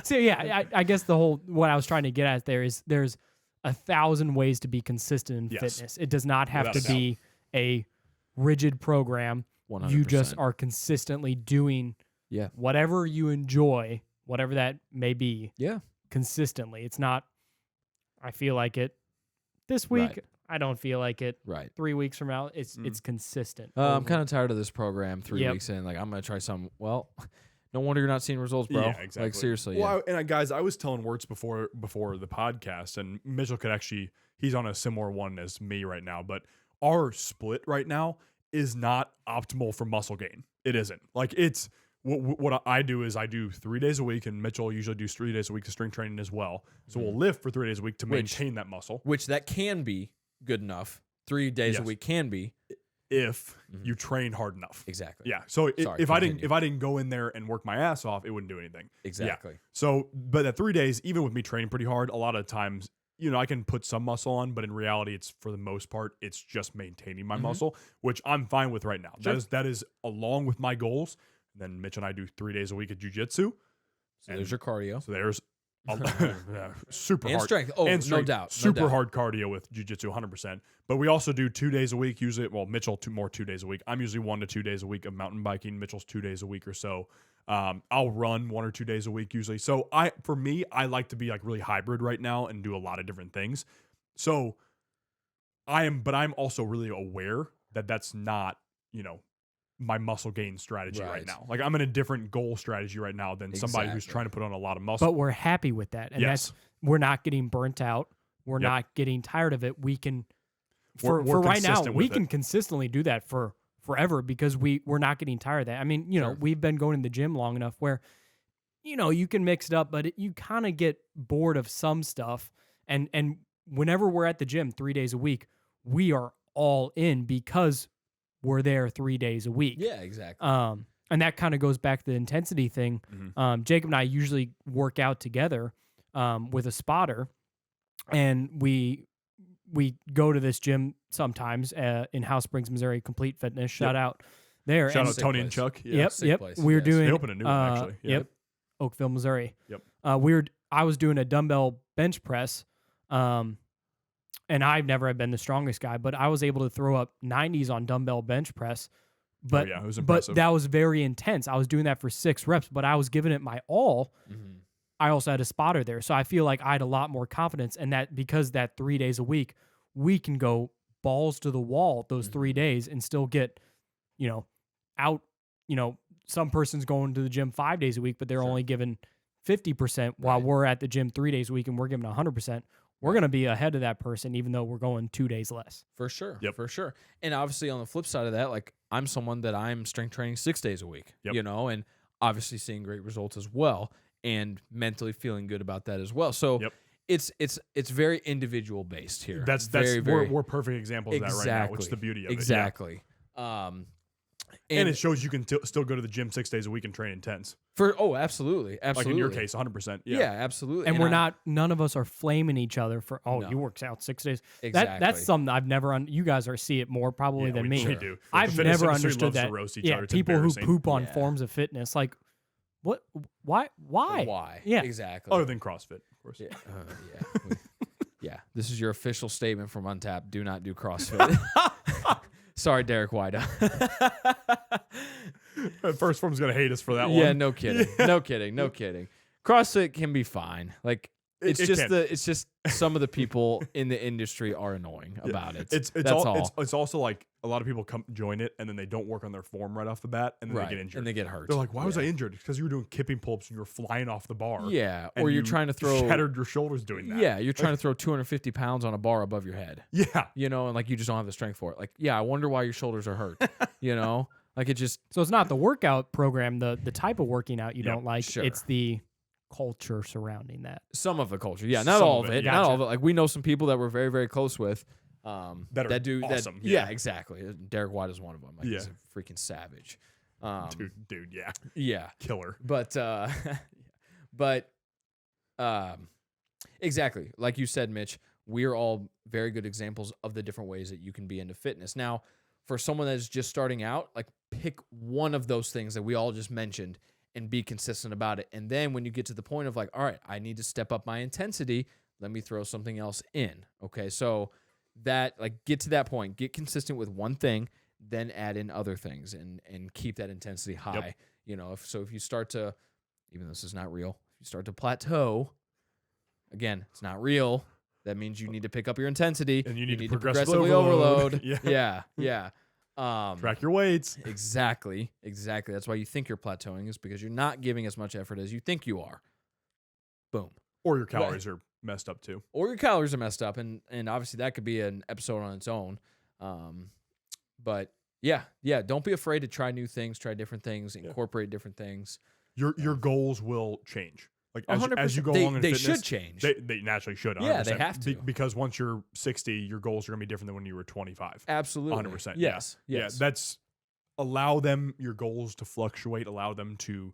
So yeah, I guess what I was trying to get at there is there's 1,000 ways to be consistent in Yes. fitness. It does not have Without to a be a rigid program. 100%. You just are consistently doing Yeah. whatever you enjoy, whatever that may be, Yeah. consistently. It's not, I feel like it this week. Right. I don't feel like it. Right. 3 weeks from now, it's consistent. I'm kind of tired of this program 3 Yep. weeks in. Like, I'm going to try some. Well, no wonder you're not seeing results, bro. Yeah, exactly. Like, seriously. Well, guys, I was telling Wurtz before the podcast, and Mitchell could actually, he's on a similar one as me right now, but our split right now is not optimal for muscle gain. It isn't. Like it's what I do is I do 3 days a week, and Mitchell usually does 3 days a week of strength training as well. So we'll lift for 3 days a week to maintain that muscle. Which that can be good enough. 3 days a Yes. week can be. If you train hard enough. Exactly. Yeah. So Sorry, if I continue. didn't go in there and work my ass off, it wouldn't do anything. Exactly. Yeah. So, but at 3 days, even with me training pretty hard, a lot of times, I can put some muscle on, but in reality, it's for the most part, it's just maintaining my muscle, which I'm fine with right now. Sure. That is along with my goals. And then Mitch and I do 3 days a week of jujitsu. So there's your cardio. So there's super And hard strength. Oh, and no strength. doubt. No Super doubt. hard cardio with jiu-jitsu 100%. But we also do 2 days a week usually. Well, Mitchell 2 days a week. I'm usually 1 to 2 days a week of mountain biking. Mitchell's 2 days a week or so. I'll run 1 or 2 days a week usually. So for me, I like to be like really hybrid right now and do a lot of different things. So but I'm also really aware that that's not, my muscle gain strategy right Right. now. Like I'm in a different goal strategy right now than somebody who's Exactly. trying to put on a lot of muscle. but we're happy with that. And Yes. we're not getting burnt out. We're Yep. not getting tired of it. We can, We're for right now, consistent we with can it. consistently do that for forever because we're not getting tired of that. I mean, Sure. we've been going to the gym long enough where, you can mix it up, but you kind of get bored of some stuff. And whenever we're at the gym 3 days a week, we are all in because we're there 3 days a week. Yeah, exactly. And that kind of goes back to the intensity thing. Mhm. Jacob and I usually work out together with a spotter, and we go to this gym sometimes in House Springs, Missouri. Complete Fitness, shout out there. Shout And- out Sick Tony and place. Chuck. Yeah. Yep, sick yep. place, We're yes. doing. They opened a new one, actually. Yeah. Yep, Oakville, Missouri. Yep. I was doing a dumbbell bench press, and I've never been the strongest guy, but I was able to throw up 90s on dumbbell bench press. But yeah, it was but impressive. that was very intense. I was doing that for 6 reps, but I was giving it my all. Mhm. I also had a spotter there, so I feel like I had a lot more confidence, and that because that 3 days a week, we can go balls to the wall those 3 days and still get, out, some person's going to the gym 5 days a week, but they're only given 50% while we're at the gym 3 days a week and we're giving 100%. We're going to be ahead of that person, even though we're going 2 days less. For sure. Yep. For sure. And obviously on the flip side of that, like I'm someone that I'm strength training 6 days a week, and obviously seeing great results as well and mentally feeling good about that as well. So it's very individual based here. That's we're perfect examples of that right now, which is the beauty of it. Exactly. And it shows you can still go to the gym 6 days a week and train intense. Absolutely. Like in your case, 100%. Yeah, absolutely. And none of us are flaming each other for, you worked out 6 days. Exactly. That's something I've never, you guys see it more probably than me. We do. I've never understood that. To roast each other. It's people who embarrassing. poop on forms of fitness. Like, what? Why? Why? Yeah. Exactly. Other than CrossFit, of course. Yeah. Yeah. This is your official statement from Untapped. Do not do CrossFit. Sorry, Derek Wida. First Form's going to hate us for that one. Yeah, no kidding. No kidding. CrossFit can be fine. Like, it's just some of the people in the industry are annoying about it. That's all. It's also like a lot of people come join it and then they don't work on their form right off the bat and then they get injured. And they get hurt. They're like, why was I injured? Because you were doing kipping pull-ups and you were flying off the bar. Yeah, and or you're trying to throw... shattered your shoulders doing that. Yeah, you're trying to throw 250 pounds on a bar above your head. Yeah. And like you just don't have the strength for it. Like, I wonder why your shoulders are hurt. Like it just... So it's not the workout program, the type of working out you don't like. Sure. It's the culture surrounding that. Some of the culture. Yeah, not all of it. Gotcha. Not all of it. Like we know some people that we're very, very close with that do awesome. Yeah, exactly. Derek White is one of them. Like he's a freaking savage. Dude, yeah. Yeah. Killer. But exactly. Like you said, Mitch, we're all very good examples of the different ways that you can be into fitness. Now, for someone that's just starting out, like pick one of those things that we all just mentioned and be consistent about it. And then when you get to the point of like, all right, I need to step up my intensity, let me throw something else in. Okay. So that like get to that point, get consistent with one thing, then add in other things and keep that intensity high. If you start to, even though this is not real, if you start to plateau, again, it's not real. That means you need to pick up your intensity and you need to progressively overload. Yeah. Track your weights. Exactly. That's why you think you're plateauing, is because you're not giving as much effort as you think you are. Boom. Or your calories are messed up too. And obviously that could be an episode on its own. But yeah, don't be afraid to try new things, try different things, incorporate different things. Your goals will change. Like as you go they, along in they fitness, should change. They naturally should. 100%. Yeah, they have to. Because once you're 60, your goals are going to be different than when you were 25. Absolutely. 100%. Yes. Yeah, that's allow your goals to fluctuate, allow them to,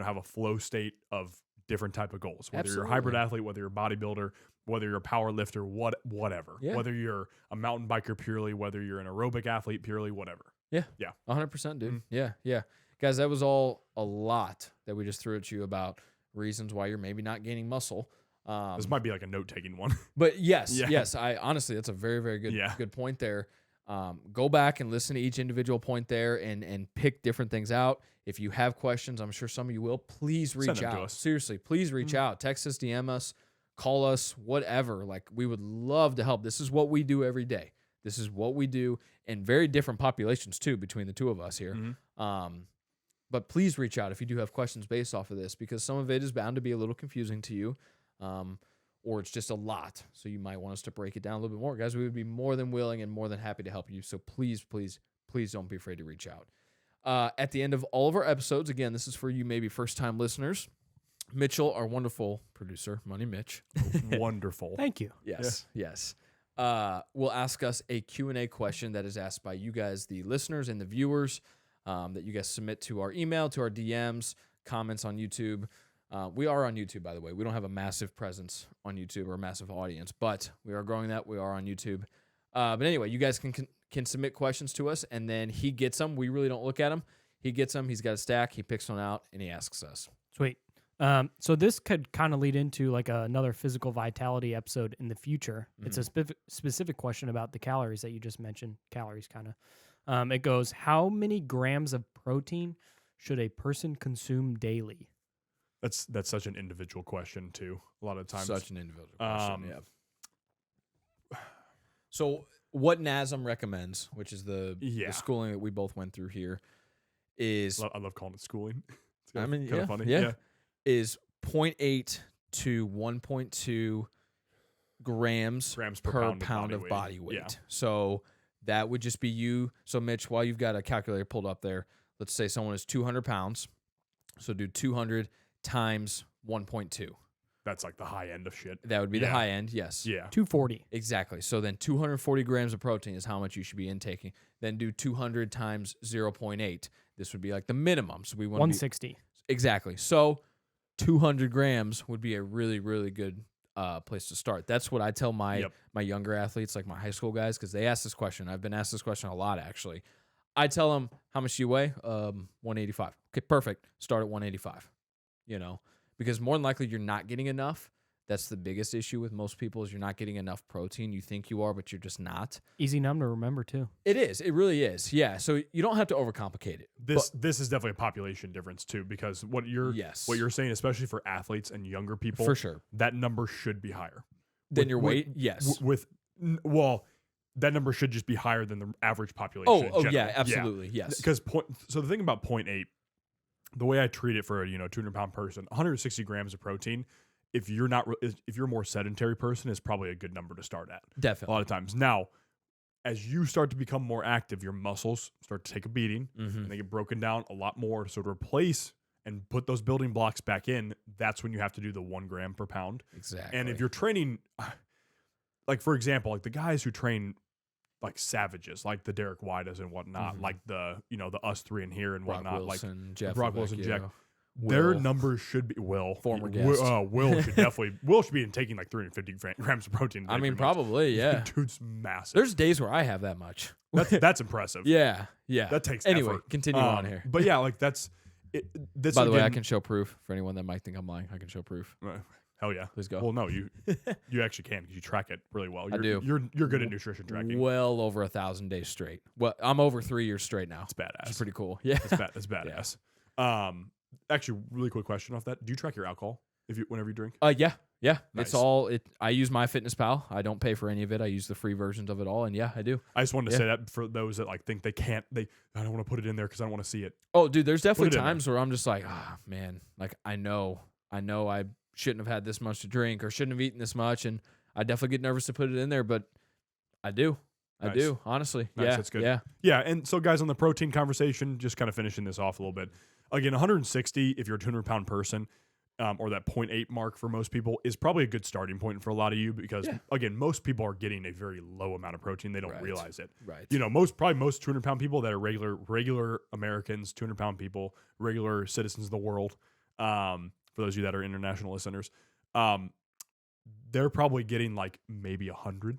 have a flow state of different type of goals. Whether you're a hybrid athlete, whether you're a bodybuilder, whether you're a power lifter, whatever. Yeah. Whether you're a mountain biker purely, whether you're an aerobic athlete purely, whatever. Yeah. Yeah. 100%, dude. Yeah. Guys, that was all a lot that we just threw at you about reasons why you're maybe not gaining muscle. This might be like a note-taking one. But yes, I honestly, that's a very, very good point there. Go back and listen to each individual point there and pick different things out. If you have questions, I'm sure some of you will, please reach out. To us. Seriously, please reach out. Text us, DM us, call us, whatever. Like, we would love to help. This is what we do every day. This is what we do, and very different populations too between the two of us here. But please reach out if you do have questions based off of this, because some of it is bound to be a little confusing to you, or it's just a lot. So you might want us to break it down a little bit more. Guys, we would be more than willing and more than happy to help you. So please don't be afraid to reach out. At the end of all of our episodes, again, this is for you maybe first-time listeners, Mitchell, our wonderful producer, Money Mitch. Wonderful. Thank you. Yes. Will ask us a Q&A question that is asked by you guys, the listeners and the viewers, that you guys submit to our email, to our DMs, comments on YouTube. We are on YouTube, by the way. We don't have a massive presence on YouTube or a massive audience, but we are growing that. We are on YouTube. But anyway, you guys can submit questions to us, and then he gets them. We really don't look at them. He gets them. He's got a stack. He picks one out, and he asks us. Sweet. So this could kind of lead into like another physical vitality episode in the future. It's a specific question about the calories that you just mentioned. Calories, kind of. It goes, how many grams of protein should a person consume daily? That's such an individual question too. A lot of times, Such an individual question. Yeah. So what NASM recommends, which is the Yeah. schooling that we both went through here, is I love calling it schooling. It's I mean, kind yeah, of funny. yeah. is 0.8 to 1.2 grams per pound of body weight. Yeah. So that would just be you. So Mitch, while you've got a calculator pulled up there, let's say someone is 200 pounds. So do 200 times 1.2. That's like the high end of shit. That would be the high end, yes. Yeah. 240. Exactly. So then 240 grams of protein is how much you should be intaking. Then do 200 times 0.8. This would be like the minimum. So we want 160. Exactly. So 200 grams would be a really, really good place to start. That's what I tell my younger athletes, like my high school guys, because they ask this question. I've been asked this question a lot, actually. I tell them, how much do you weigh? 185. Okay, perfect. Start at 185. Because more than likely you're not getting enough. That's the biggest issue with most people is you're not getting enough protein. You think you are, but you're just not. Easy number to remember, too. It is. It really is. Yeah. So you don't have to overcomplicate it. This is definitely a population difference too, because what you're saying, especially for athletes and younger people, for sure, that number should be higher than your weight. Yes. That number should just be higher than the average population. Oh yeah, absolutely. Yeah. Yes. Because so the thing about 0.8, the way I treat it for a 200-pound person, 160 grams of protein. If you're a more sedentary person, is probably a good number to start at. Definitely. A lot of times. Now, as you start to become more active, your muscles start to take a beating, and they get broken down a lot more. So to replace and put those building blocks back in, that's when you have to do the 1 gram per pound. Exactly. And if you're training, like for example, like the guys who train like savages, like the Derek Whites and whatnot, like the the S3 in here and Brock whatnot, Wilson, like Jeff Brock Wilson, Jack. Will. Their numbers should be former guest. Will should definitely Will should be taking like 350 grams of protein. I mean, probably, yeah. Dude's massive. There's days where I have that much. That's impressive. Yeah. That takes anyway. effort. Continue on here. But yeah, like that's. By the way, I can show proof for anyone that might think I'm lying. I can show proof. Hell yeah, please go. Well, no, you actually can because you track it really well. I do. You're good at nutrition tracking. Well over 1,000 days straight. Well, I'm over 3 years straight now. It's badass. It's pretty cool. Yeah, it's badass. Yeah. Actually, really quick question off that. Do you track your alcohol whenever you drink? Yeah. Nice. It's all it. I use MyFitnessPal. I don't pay for any of it. I use the free versions of it all, and yeah, I do. I just wanted to say that for those that like think they can't. I don't want to put it in there because I don't want to see it. Oh, dude, there's definitely times where I'm just like, man, like I know I shouldn't have had this much to drink or shouldn't have eaten this much, and I definitely get nervous to put it in there, but I do. I do, honestly. Nice, yeah, that's good. Yeah, and so guys, on the protein conversation, just kind of finishing this off a little bit. Again, 160 if you're a 200-pound person, or that 0.8 mark for most people is probably a good starting point for a lot of you because again, most people are getting a very low amount of protein. They don't realize it. Right. Most 200-pound people that are regular Americans, 200-pound people, regular citizens of the world. For those of you that are international listeners, they're probably getting like maybe 100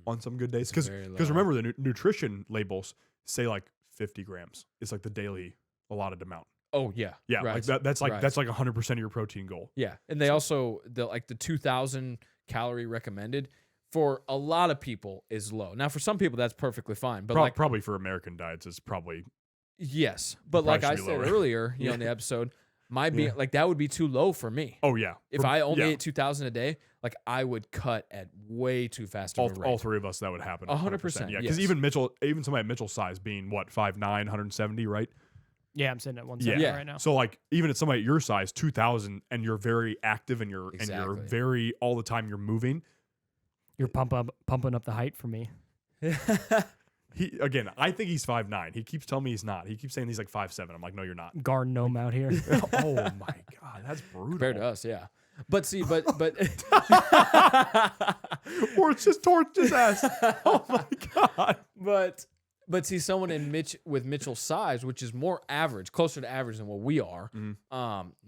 on some good days. Because remember, the nutrition labels say like 50 grams. It's like the daily allotted amount. Oh yeah. Yeah. Right. Like that's like 100% of your protein goal. Yeah. And they also the 2,000 calorie recommended for a lot of people is low. Now for some people that's perfectly fine. But probably for American diets it's probably yes. But like I said earlier, in the episode, like that would be too low for me. Oh yeah. If I only ate 2,000 a day, like I would cut at way too fast of a rate. All three of us, that would happen. 100%. Yeah, because even somebody at Mitchell's size being 5'9", 170, right? Yeah, I'm sitting at 170 right now. So like even at somebody at your size, 2,000, and you're very active and you're very all the time you're moving. You're pumping up the height for me. I think he's 5'9". He keeps telling me he's not. He keeps saying he's like 5'7". I'm like, no, you're not. Guard gnome out here. Oh my god, that's brutal. Compared to us, yeah. But see, but or it's just torched his ass. Oh my god. But see, someone with Mitchell's size, which is more average, closer to average than what we are.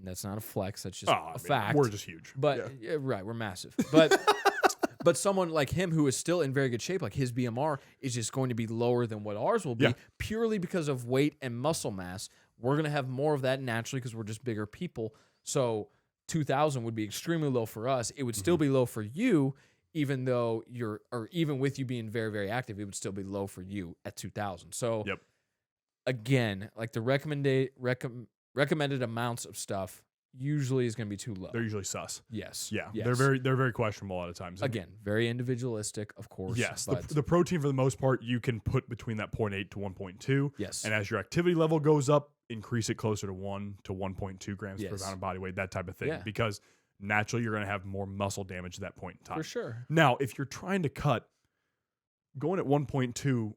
That's not a flex. That's just a fact. We're just huge. But right, we're massive. But someone like him who is still in very good shape, like his BMR is just going to be lower than what ours will be purely because of weight and muscle mass. We're going to have more of that naturally because we're just bigger people. So 2,000 would be extremely low for us. It would still be low for you, even with you being very, very active, it would still be low for you at 2,000. So again, like the recommended amounts of stuff usually is going to be too low. They're usually sus. Yes. Yeah, Yes. they're very questionable a lot of times. Again, very individualistic, of course. Yes, but the protein for the most part you can put between that 0.8 to 1.2. yes. And as your activity level goes up, increase it closer to 1 to 1.2 grams per Yes. pound of body weight, that type of thing. Yeah. Because naturally you're going to have more muscle damage at that point in time. For sure. Now, if you're trying to cut, going at 1.2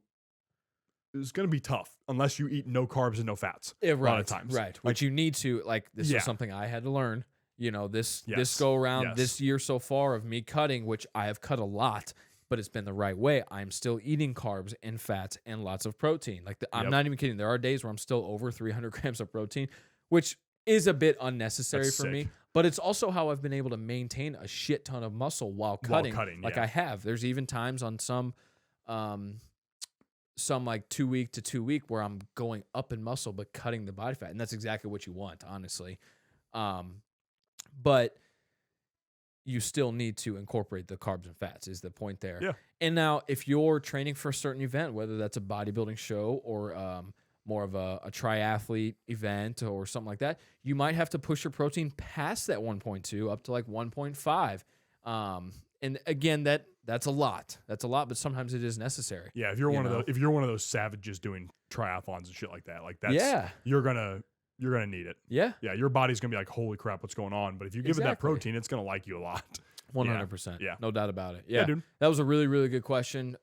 is going to be tough unless you eat no carbs and no fats. Yeah, a right. lot of times. Right. Which you need to, like, this Yeah. is something I had to learn. You know, this Yes. go around Yes. this year so far of me cutting, which I have cut a lot, but it's been the right way. I'm still eating carbs and fats and lots of protein. Like, I'm Yep. not even kidding. There are days where I'm still over 300 grams of protein, which is a bit unnecessary That's for me. sick. But it's also how I've been able to maintain a shit ton of muscle while cutting. Like yeah. I have. There's even times on some like 2 week to 2 week where I'm going up in muscle but cutting the body fat, and that's exactly what you want, honestly. But you still need to incorporate the carbs and fats is the point there. Yeah. And now if you're training for a certain event, whether that's a bodybuilding show or more of a triathlete event or something like that, you might have to push your protein past that 1.2 up to like 1.5. And again, that's a lot. That's a lot, but sometimes it is necessary. Yeah, if you're You one know? of those savages doing triathlons and shit like that, like that's Yeah. you're gonna need it. Yeah. Yeah, your body's gonna be like, holy crap, what's going on? But if you give it that Exactly. protein, it's gonna like you a lot. 100%. Yeah. No doubt about it. Yeah, Yeah. dude. That was a really, really good question.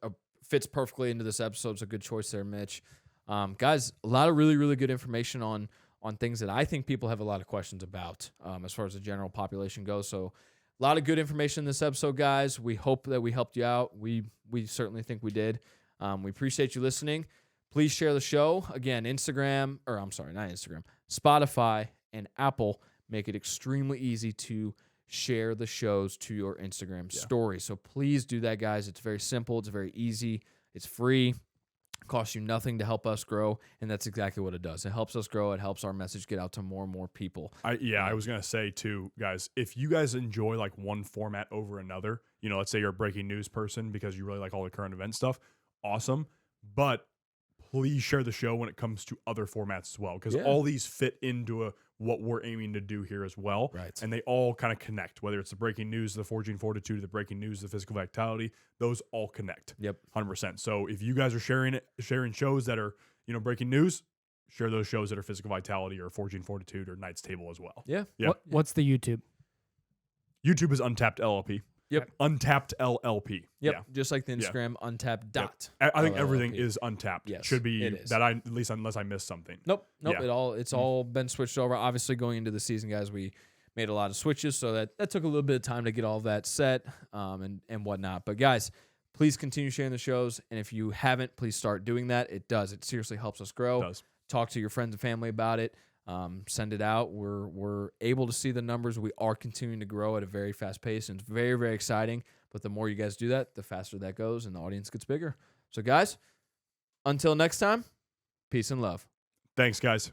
Fits perfectly into this episode. It's a good choice there, Mitch. Guys, a lot of really, really good information on things that I think people have a lot of questions about as far as the general population goes. So a lot of good information in this episode, guys. We hope that we helped you out. We certainly think we did. We appreciate you listening. Please share the show. Again, Spotify and Apple make it extremely easy to share the shows to your Instagram story. So please do that, guys. It's very simple. It's very easy. It's free. It costs you nothing to help us grow, and that's exactly what it does. It helps us grow. It helps our message get out to more and more people. I was gonna say too, guys, if you guys enjoy like one format over another, you know, let's say you're a breaking news person because you really like all the current event stuff, awesome. But please share the show when it comes to other formats as well, because Yeah. all these fit into what we're aiming to do here as well. Right. And they all kind of connect, whether it's the breaking news, the forging fortitude, the breaking news, the physical vitality, those all connect. Yep. 100%. So if you guys are sharing shows that are, you know, breaking news, share those shows that are physical vitality or forging fortitude or Knight's Table as well. Yeah. Yeah. What's the YouTube? YouTube is Untapped LLP. Yep. Untapped LLP. Yep. Yeah. Just like the Instagram, untapped dot. I think everything LLP. is untapped. Yes, Should be it is. that at least unless I missed something. Nope. Yeah. It's all been switched over. Obviously, going into the season, guys, we made a lot of switches, so that took a little bit of time to get all of that set and whatnot. But guys, please continue sharing the shows, and if you haven't, please start doing that. It does. It seriously helps us grow. It does. Talk to your friends and family about it. Send it out. We're able to see the numbers. We are continuing to grow at a very fast pace, and it's very, very exciting. But the more you guys do that, the faster that goes, and the audience gets bigger. So, guys, until next time, peace and love. Thanks, guys.